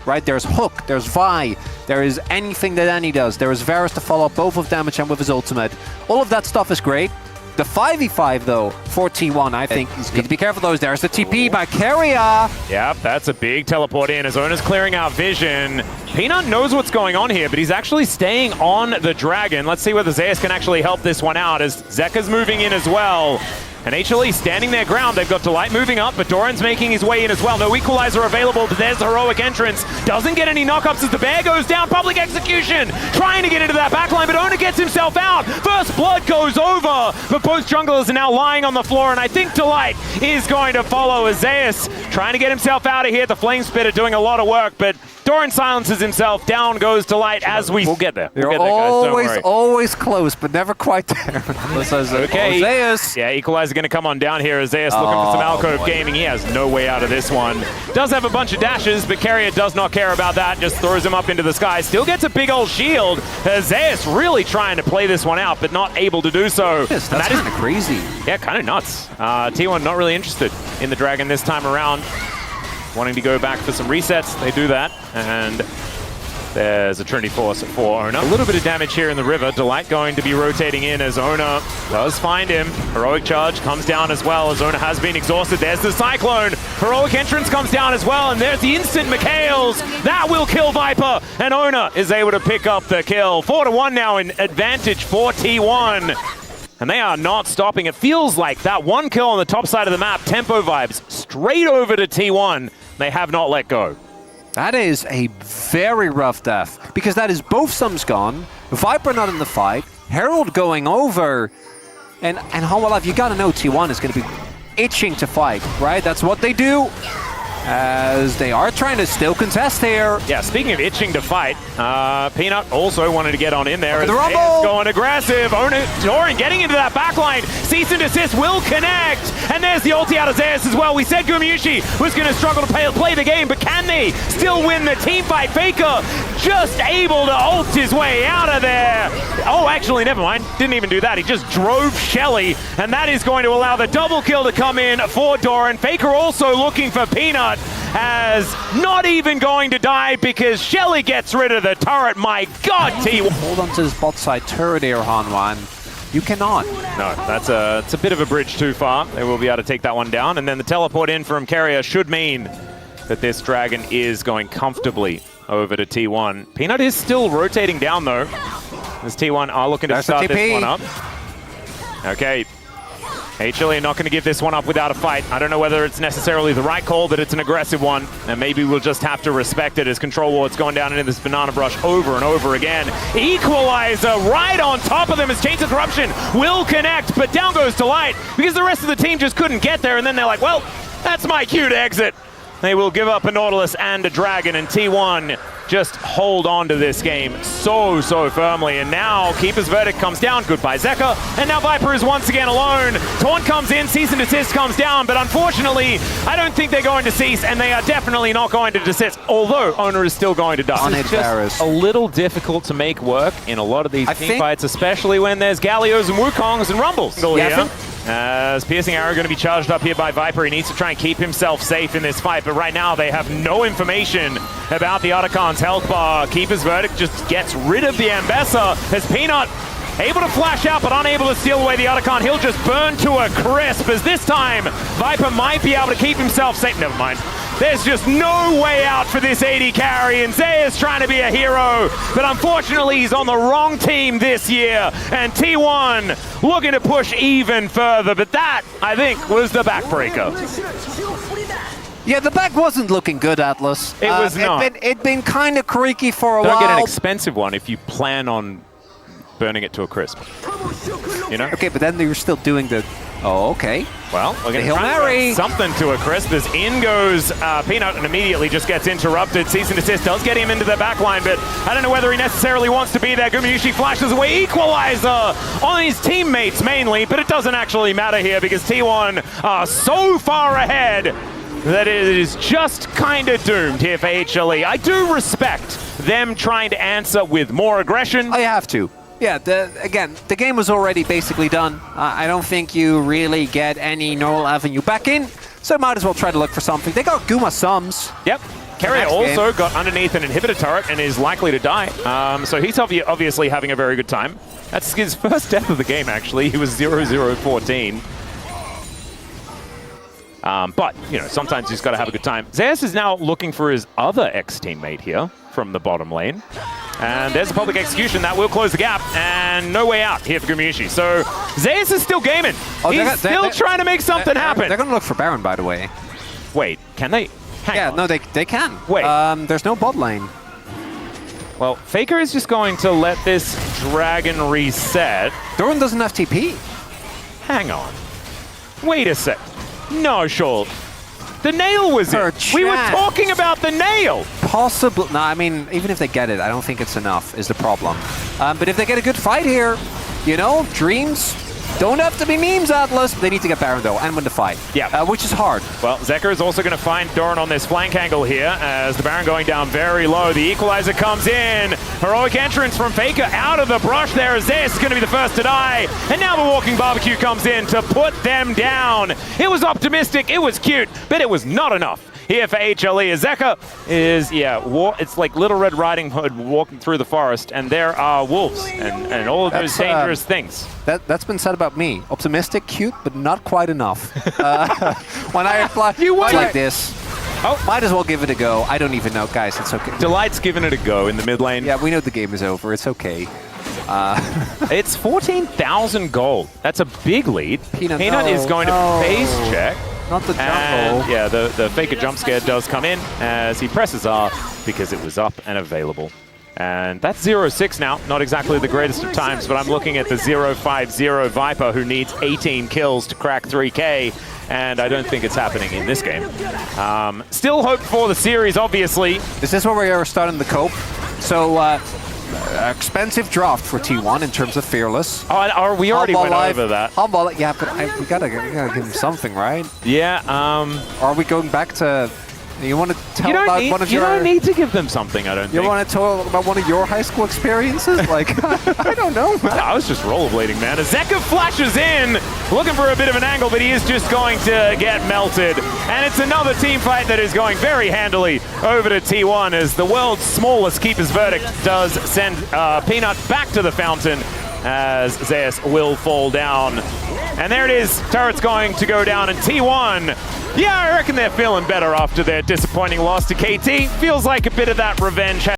right? There's Hook, there's Vi, there is anything that Annie does. There is Varus to follow up both with damage and with his ultimate. All of that stuff is great. The 5v5 though, for T1, I think he's going to be careful though. There's the TP by Keria. Yep, that's a big teleport in as Ona's clearing out vision. Peanut knows what's going on here, but he's actually staying on the dragon. Let's see whether Zeus can actually help this one out as Zeka's moving in as well. And HLE standing their ground. They've got Delight moving up, but Doran's making his way in as well. No equalizer available, but there's the heroic entrance. Doesn't get any knockups as the bear goes down. Public execution, trying to get into that backline, but Ona gets himself out. First blood goes over, but both junglers are now lying on the floor, and I think Delight is going to follow as Zeus trying to get himself out of here. The Flame Spitter doing a lot of work, but Doran silences himself. Down goes Delight as we'll get there. They're we'll get there, guys. Don't worry. always close, but never quite there. Okay. Zeus. Yeah, Equalizer going to come on down here as Zeus looking for some alcove gaming. He has no way out of this one. Does have a bunch of dashes, but Carrier does not care about that. Just throws him up into the sky. Still gets a big old shield. Zeus really trying to play this one out, but not able to do so. Yes, that's kind of crazy. Yeah, kind of nuts. T1 not really interested in the dragon this time around. Wanting to go back for some resets, they do that, and there's a Trinity Force for Ona. A little bit of damage here in the river. Delight going to be rotating in as Ona does find him. Heroic Charge comes down as well as Ona has been exhausted. There's the Cyclone. Heroic Entrance comes down as well, and there's the instant Mikhails. That will kill Viper, and Ona is able to pick up the kill. 4-1 now in advantage for T1. And they are not stopping. It feels like that one kill on the top side of the map, tempo vibes, straight over to T1. They have not let go. That is a very rough death, because that is both Sums gone, Viper not in the fight, Herald going over, and Hololive, you gotta know T1 is gonna be itching to fight, right? That's what they do, as they are trying to still contest here. Yeah, speaking of itching to fight, Peanut also wanted to get on in there. The rumble! Going aggressive. Doran getting into that backline. Cease and desist will connect. And there's the ulti out of Zeus as well. We said Gumayusi was going to struggle to play the game, but can they still win the team fight? Faker just able to ult his way out of there. Oh, actually, never mind. Didn't even do that. He just drove Shelly, and that is going to allow the double kill to come in for Doran. Faker also looking for Peanut, as not even going to die because Shelly gets rid of the turret. My God, T1. Hold on to this bot side turret here, Hanwhan. You cannot. No, it's a bit of a bridge too far. They will be able to take that one down. And then the teleport in from Carrier should mean that this dragon is going comfortably over to T1. Peanut is still rotating down though. This T1 are looking to start this one up. Okay. HLE not going to give this one up without a fight. I don't know whether it's necessarily the right call, but it's an aggressive one. And maybe we'll just have to respect it as Control Ward's going down into this banana brush over and over again. Equalizer right on top of them as Chains of Corruption will connect, but down goes Delight because the rest of the team just couldn't get there. And then they're like, well, that's my cue to exit. They will give up a Nautilus and a Dragon, and T1 just hold on to this game so firmly. And now Keeper's Verdict comes down. Goodbye, Zeka. And now Viper is once again alone. Taunt comes in, Cease and Desist comes down, but unfortunately, I don't think they're going to cease, and they are definitely not going to desist, although Owner is still going to die. It's just a little difficult to make work in a lot of these team fights, especially when there's Gallios and Wukongs and Rumbles. Yeah, As Piercing Arrow going to be charged up here by Viper. He needs to try and keep himself safe in this fight, but right now they have no information about the Otacons' health bar. Keeper's Verdict just gets rid of the Ambessa as Peanut able to flash out but unable to steal away the Otacon. He'll just burn to a crisp as this time Viper might be able to keep himself safe. Never mind. There's just no way out for this AD carry, and Zeus trying to be a hero, but unfortunately he's on the wrong team this year, and T1 looking to push even further, but that, I think, was the backbreaker. Yeah, the back wasn't looking good, Atlas. It was not. It'd been kind of creaky for a while. Don't get an expensive one if you plan on burning it to a crisp. You know? Okay, but then they were still doing the... Oh, okay. Well, we're going to Hail Mary. Something to a crisp as in goes Peanut and immediately just gets interrupted. Cease and Desist does get him into the back line, but I don't know whether he necessarily wants to be there. Gumayusi flashes away. Equalizer on his teammates mainly, but it doesn't actually matter here because T1 are so far ahead that it is just kind of doomed here for HLE. I do respect them trying to answer with more aggression. I have to. Yeah, again, the game was already basically done. I don't think you really get any normal avenue back in, so might as well try to look for something. They got Guma Sums. Yep. Carrier also got underneath an inhibitor turret and is likely to die. So he's obviously having a very good time. That's his first death of the game, actually. He was 0-0-14. But, you know, sometimes he's got to have a good time. Zeus is now looking for his other ex-teammate here from the bottom lane. And there's a public execution that will close the gap, and no way out here for Gumayusi. So Zeus is still gaming. He's still trying to make something happen. They're going to look for Baron, by the way. Wait, can they? Hang on. No, they can. Wait. There's no bot lane. Well, Faker is just going to let this dragon reset. Doran doesn't have TP. Hang on. Wait a sec. No, Short. The nail was it. We were talking about the nail. Possible. No, I mean, even if they get it, I don't think it's enough is the problem. But if they get a good fight here, you know, dreams don't have to be memes, Atlas. They need to get Baron, though, and win the fight. Yeah. Which is hard. Well, Zeker is also going to find Doran on this flank angle here as the Baron going down very low. The equalizer comes in. Heroic entrance from Faker out of the brush there. Zeus is going to be the first to die. And now the walking barbecue comes in to put them down. It was optimistic. It was cute, but it was not enough. Here for HLE, Zeka is, it's like Little Red Riding Hood walking through the forest, and there are wolves and all of those dangerous things. That's been said about me. Optimistic, cute, but not quite enough. When I apply like this, might as well give it a go. I don't even know. Guys, it's okay. Delight's giving it a go in the mid lane. Yeah, we know the game is over. It's okay. It's 14,000 gold. That's a big lead. Peanut is going to face check. Not the jungle. And yeah, the Faker jump scare does come in as he presses R because it was up and available. And that's 0-6 now. Not exactly the greatest of times, but I'm looking at the 0-5-0 Viper who needs 18 kills to crack 3K, and I don't think it's happening in this game. Still hope for the series, obviously. Is this where we are starting the cope? So, expensive draft for T1 in terms of Fearless. Oh, we already went over that. Yeah, but we gotta give him something, right? Yeah. Are we going back to... You want to tell about one of your... You don't need to give them something, I don't think. You want to tell about one of your high school experiences? Like, I don't know, man. I was just rollerblading, man. Zeka flashes in, looking for a bit of an angle, but he is just going to get melted. And it's another team fight that is going very handily over to T1 as the world's smallest keeper's verdict does send Peanut back to the fountain as Zeus will fall down. And there it is. Turret's going to go down, and T1, yeah, I reckon they're feeling better after their disappointing loss to KT. Feels like a bit of that revenge